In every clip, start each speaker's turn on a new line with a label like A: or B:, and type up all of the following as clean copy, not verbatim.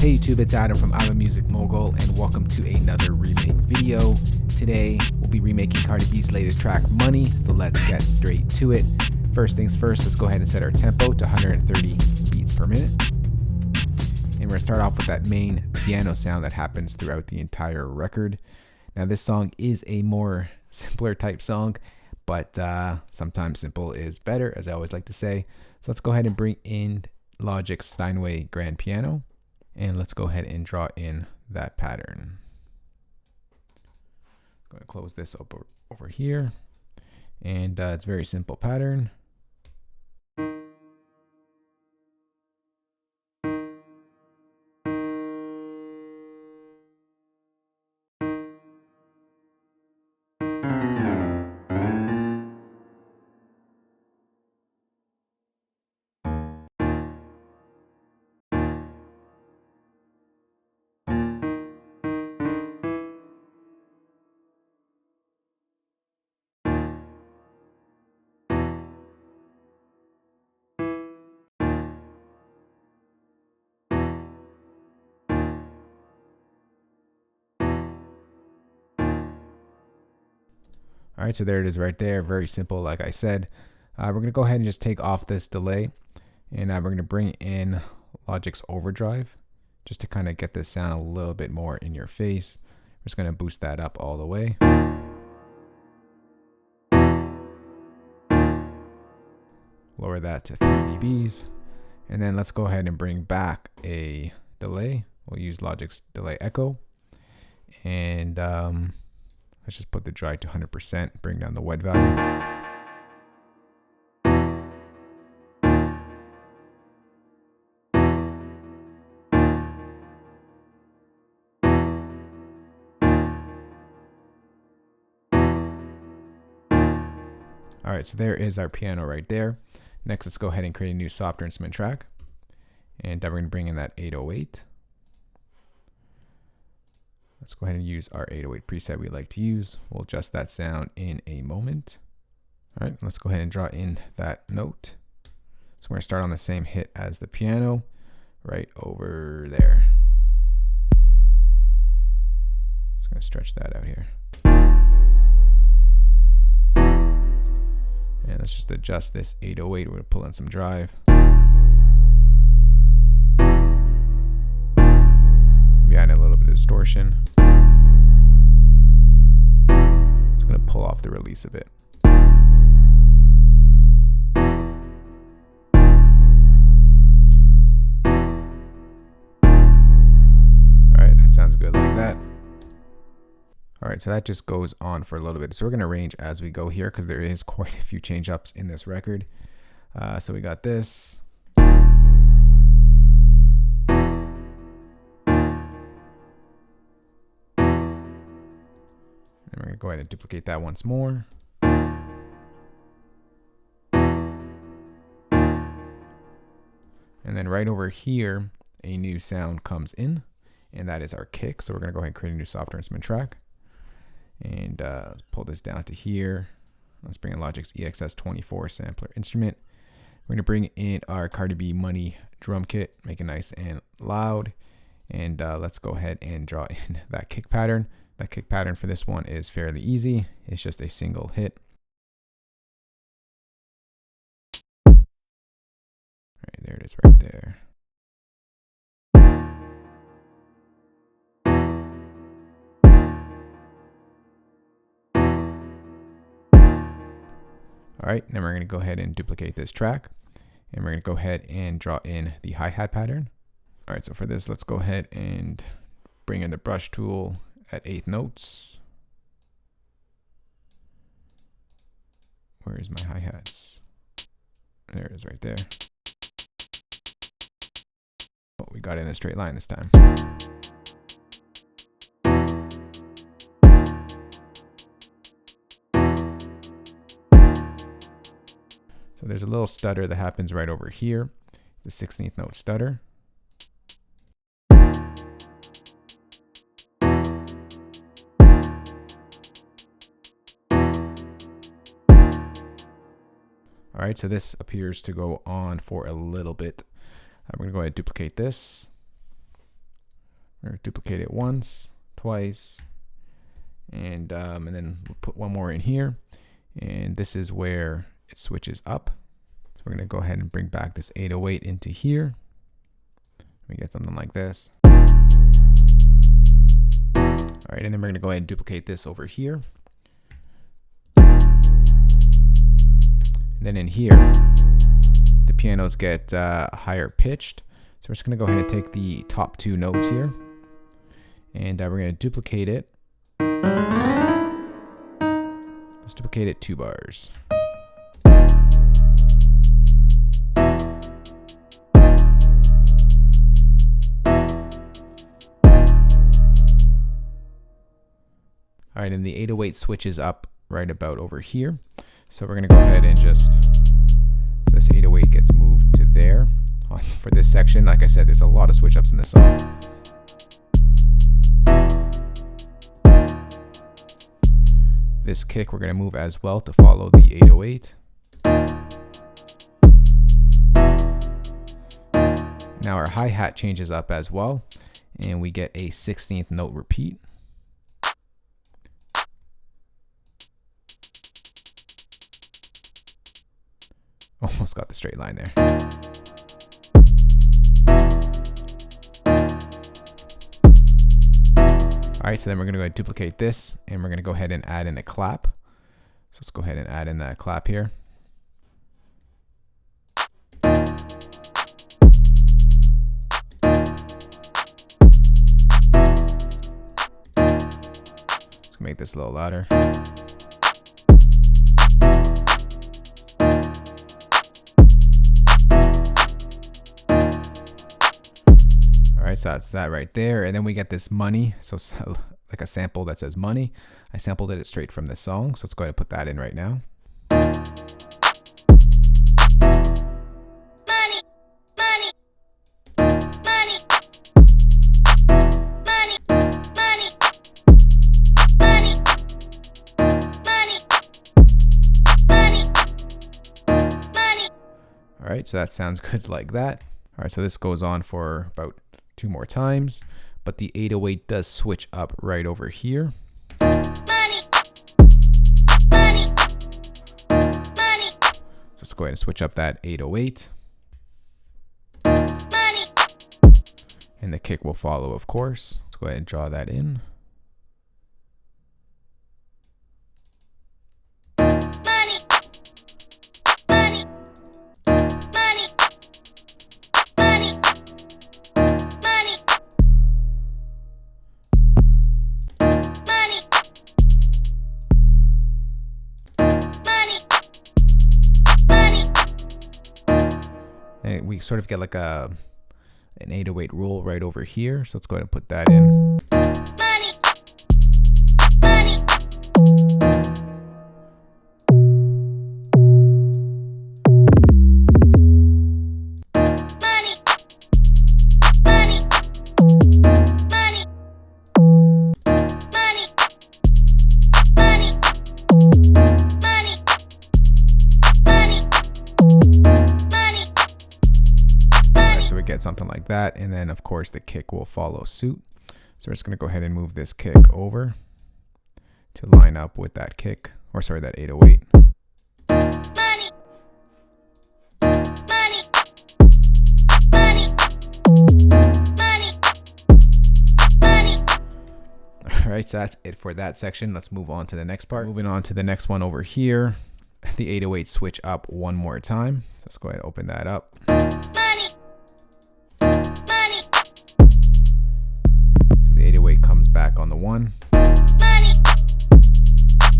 A: Hey YouTube, it's Adam from I'm a Music Mogul, and welcome to another remake video. Today, we'll be remaking Cardi B's latest track, Money, so let's get straight to it. First things first, let's go ahead and set our tempo to 130 beats per minute. And we're gonna start off with that main piano sound that happens throughout the entire record. Now this song is a more simpler type song, but sometimes simple is better, as I always like to say. So let's go ahead and bring in Logic's Steinway grand piano. And let's go ahead and draw in that pattern. I'm going to close this up over here. And it's a very simple pattern. All right, so there it is right there. Very simple, like I said. We're going to go ahead and just take off this delay. And we're going to bring in Logic's overdrive just to kind of get this sound a little bit more in your face. We're just going to boost that up all the way. Lower that to 3 dBs. And then let's go ahead and bring back a delay. We'll use Logic's delay echo. And let's just put the dry to 100%, bring down the wet value. All right, so there is our piano right there. Next, let's go ahead and create a new software instrument track. And we're gonna bring in that 808. Let's go ahead and use our 808 preset we like to use. We'll adjust that sound in a moment. All right, let's go ahead and draw in that note. So we're gonna start on the same hit as the piano, right over there. Just gonna stretch that out here. And let's just adjust this 808. We're gonna pull in some drive. Maybe add a little bit of distortion. Just gonna pull off the release a bit. Alright, that sounds good like that. Alright, so that just goes on for a little bit. So we're gonna arrange as we go here because there is quite a few change ups in this record. So we got this. And we're going to go ahead and duplicate that once more. And then right over here, a new sound comes in, and that is our kick. So we're going to go ahead and create a new software instrument track. And pull this down to here. Let's bring in Logic's EXS24 sampler instrument. We're going to bring in our Cardi B Money drum kit, make it nice and loud. And let's go ahead and draw in that kick pattern. That kick pattern for this one is fairly easy. It's just a single hit. All right, there it is right there. All right, then we're going to go ahead and duplicate this track. And we're going to go ahead and draw in the hi-hat pattern. All right, so for this, let's go ahead and bring in the brush tool at 8 notes. Where is my hi-hats? There it is right there. Oh, we got it in a straight line this time. So there's a little stutter that happens right over here. It's a 16th note stutter. All right, so this appears to go on for a little bit. I'm going to go ahead and duplicate this. We're going to duplicate it once, twice, and then we'll put one more in here. And this is where it switches up. So we're going to go ahead and bring back this 808 into here. We get something like this. All right, and then we're going to go ahead and duplicate this over here. And then in here, the pianos get higher pitched. So we're just going to go ahead and take the top two notes here, and we're going to duplicate it. Let's duplicate it 2 bars. All right, and the 808 switches up right about over here. So we're gonna go ahead and just, so this 808 gets moved to there. For this section, like I said, there's a lot of switch ups in this song. This kick we're gonna move as well to follow the 808. Now our hi-hat changes up as well, and we get a 16th note repeat. Almost got the straight line there. All right, so then we're gonna go ahead and duplicate this, and we're gonna go ahead and add in a clap. So let's go ahead and add in that clap here. Let's make this a little louder. Alright, so that's that right there. And then we get this money. So like a sample that says money. I sampled it straight from this song. So let's go ahead and put that in right now.
B: Money, money, money, money, money, money, money, money, money.
A: Alright, so that sounds good like that. Alright, so this goes on for about 2 more times, but the 808 does switch up right over here.
B: Money, money, money.
A: So let's go ahead and switch up that 808.
B: Money,
A: And the kick will follow, of course. Let's go ahead and draw that in.
B: money, money, money, money, money, money, money, money.
A: And we sort of get like an 808 rule right over here. So let's go ahead and put that in.
B: Money, money, money, money, money, money, money, money, money,
A: Alright, so we get something like that. And then of course the kick will follow suit. So we're just gonna go ahead and move this kick over to line up with that kick, or sorry, that 808.
B: money, money, money, money, money.
A: Alright, so that's it for that section. Let's move on to the next part. Moving on to the next one over here. The 808 switch up one more time. So let's go ahead and open that up.
B: Money, money,
A: So the 808 comes back on the 1.
B: money,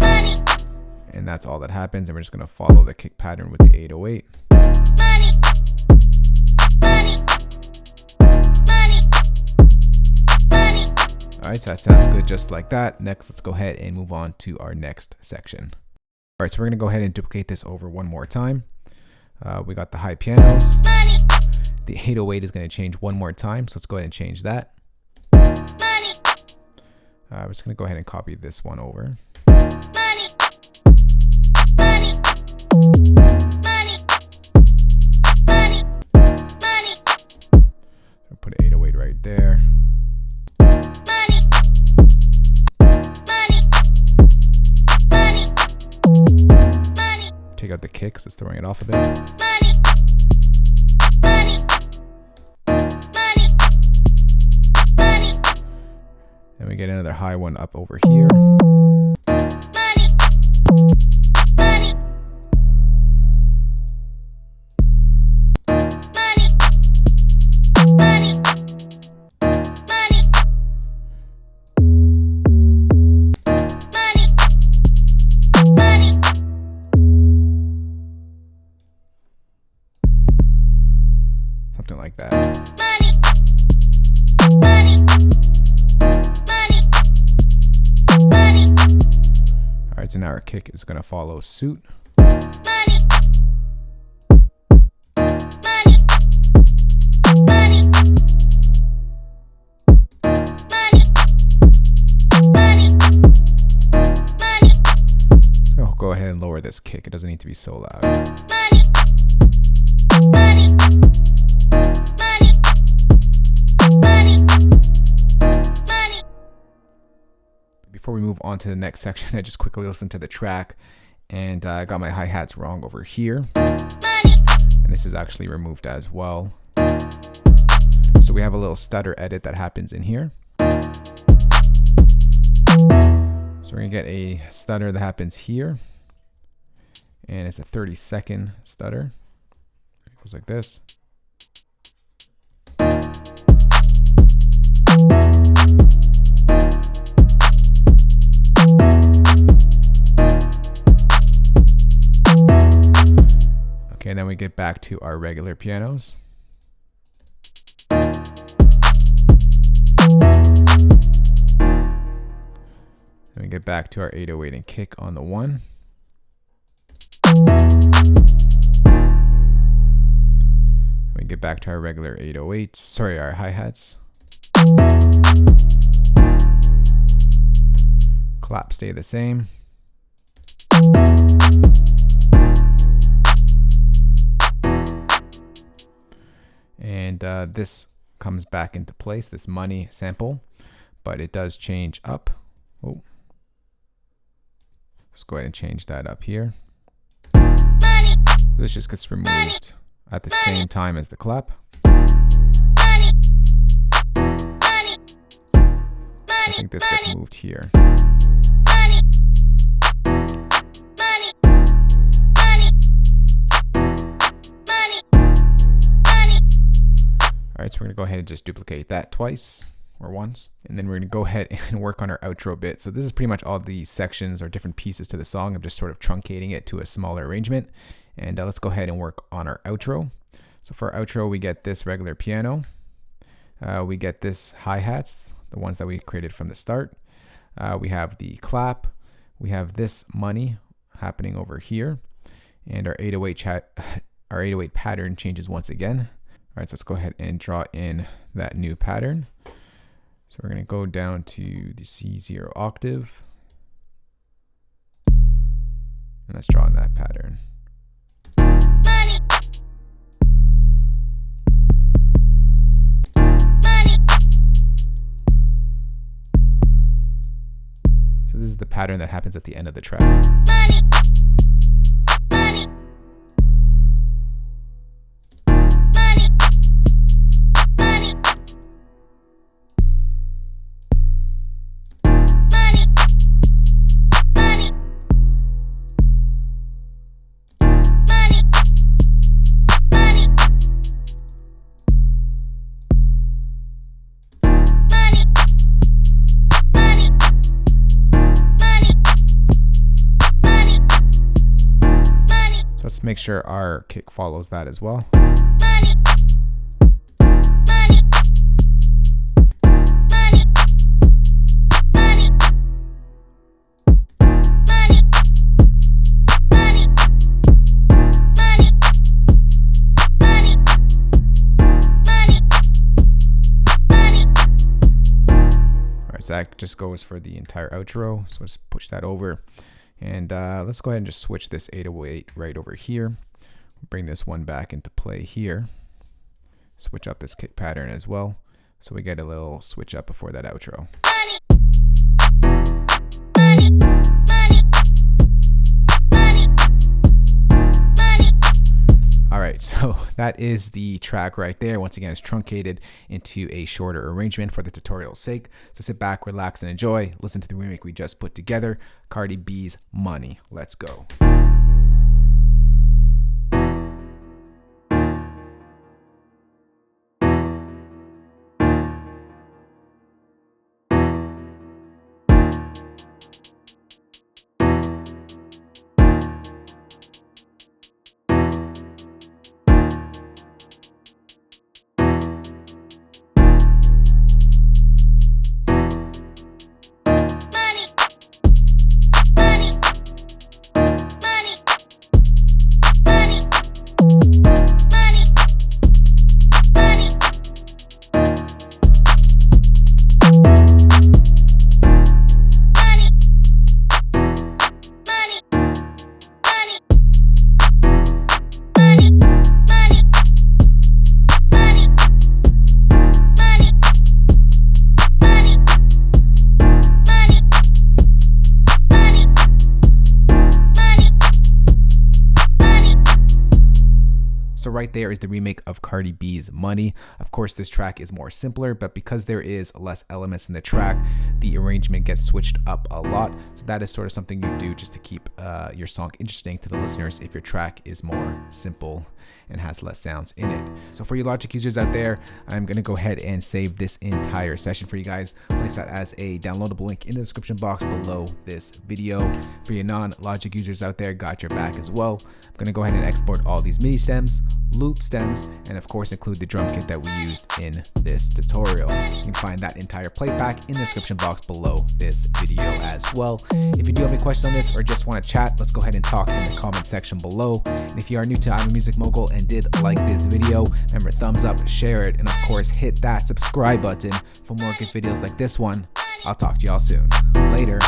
B: money,
A: And that's all that happens. And we're just going to follow the kick pattern with the 808.
B: money, money, money, money.
A: Alright, so that sounds good just like that. Next, let's go ahead and move on to our next section. Alright, so we're going to go ahead and duplicate this over one more time. We got the high pianos.
B: Money,
A: The 808 is going to change one more time. So let's go ahead and change that.
B: money,
A: We're just going to go ahead and copy this one over.
B: money, money, money, money, money,
A: I'll put an 808 right there. the kick, so it's throwing it off a bit. Then we get another high one up over here. Something like that. All right, so now our kick is going to follow suit. So I'll go ahead and lower this kick. It doesn't need to be so loud. Before we move on to the next section, I just quickly listened to the track, and I got my hi-hats wrong over here. And this is actually removed as well. So we have a little stutter edit that happens in here. So we're gonna get a stutter that happens here. And it's a 30-second stutter. It goes like this. Okay, and then we get back to our regular pianos. Then we get back to our 808 and kick on the 1. We get back to our regular 808s, sorry, our hi-hats. Clap stay the same. And this comes back into place, this money sample, but it does change up. Oh, let's go ahead and change that up here. This just gets removed at the same time as the clap. I think this gets moved here. Alright, so we're going to go ahead and just duplicate that twice or once, and then we're going to go ahead and work on our outro bit. So this is pretty much all these sections or different pieces to the song. I'm just sort of truncating it to a smaller arrangement. And let's go ahead and work on our outro. So for our outro, we get this regular piano. We get this hi-hats, the ones that we created from the start. We have the clap. We have this money happening over here. And our 808 pattern changes once again. All right, so let's go ahead and draw in that new pattern. So we're going to go down to the C0 octave. And let's draw in that pattern. So this is the pattern that happens at the end of the track. Let's make sure our kick follows that as well. Alright, so that just goes for the entire outro. So let's push that over. And let's go ahead and just switch this 808 right over here. Bring this one back into play here. Switch up this kick pattern as well. So we get a little switch up before that outro. right, so that is the track right there. Once again, it's truncated into a shorter arrangement for the tutorial's sake. So sit back, relax, and enjoy. Listen to the remake we just put together, Cardi B's Money. Let's go. So right there is the remake of Cardi B's Money. Of course, this track is more simpler, but because there is less elements in the track, the arrangement gets switched up a lot. So that is sort of something you do just to keep your song interesting to the listeners if your track is more simple and has less sounds in it. So for you Logic users out there, I'm going to go ahead and save this entire session for you guys. Place that as a downloadable link in the description box below this video. For you non-Logic users out there, got your back as well. I'm going to go ahead and export all these MIDI stems, loop stems, and of course include the drum kit that we used in this tutorial. You can find that entire playback in the description box below this video as well. If you do have any questions on this or just want to chat, let's go ahead and talk in the comment section below. And if you are new to I'm a Music Mogul and did like this video, remember, thumbs up, share it, and of course hit that subscribe button for more good videos like this one. I'll talk to y'all soon. Later.